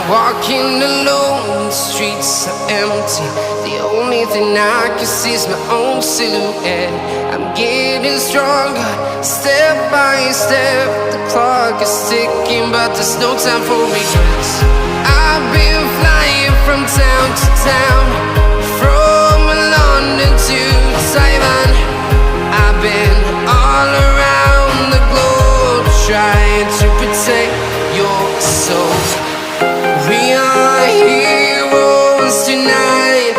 Walking alone, the streets are empty. The only thing I can see is my own silhouette. I'm getting stronger, step by step. The clock is ticking, but there's no time for regrets. I've been flying from town to town, from London to Taiwan. I've been all around the globe, trying to protect your soul. We are heroes tonight.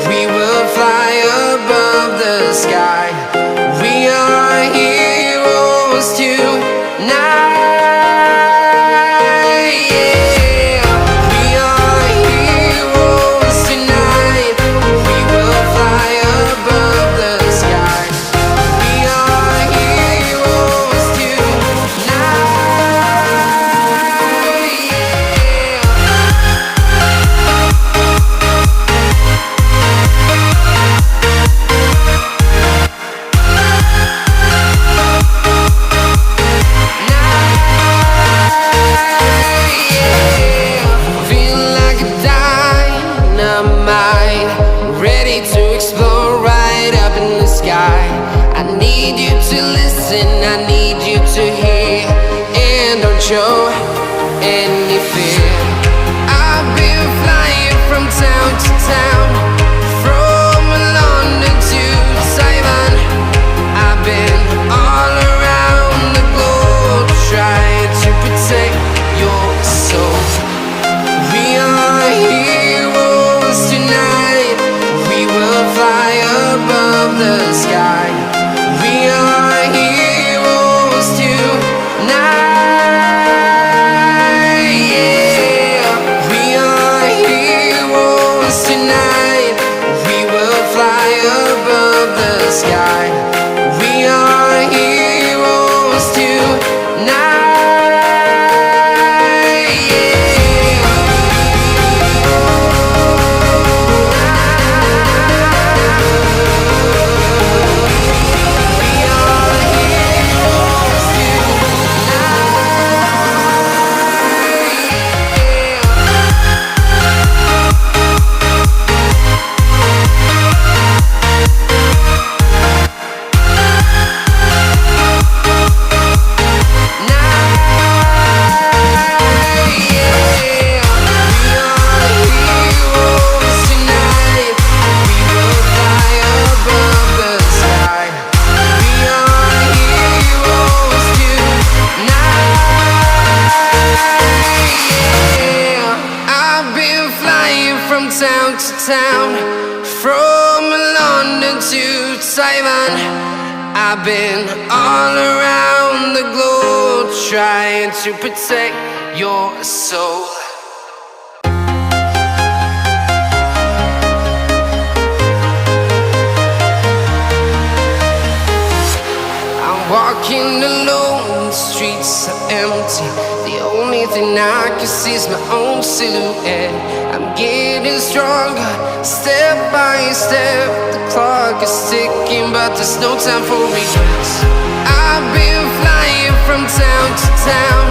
We will fly above the sky. We are heroes tonight. Yeah. We are heroes tonight. We will fly above the sky. We are heroes tonight. I need you to listen, I need you to hear, and don't show any fear. I've been flying from town to town, from London to Taiwan. I've been all around the globe, trying to protect your soul. We are heroes tonight. We will fly above the sky. We are heroes tonight. Yeah. We are heroes tonight. We will fly above the sky. We are heroes tonight. From town to town, from London to Taiwan. I've been all around the globe, trying to protect your soul. I'm walking alone, the streets are empty. The only thing I can see is my own silhouette. I'm getting stronger, step by step. The clock is ticking, but there's no time for regrets. I've been flying from town to town,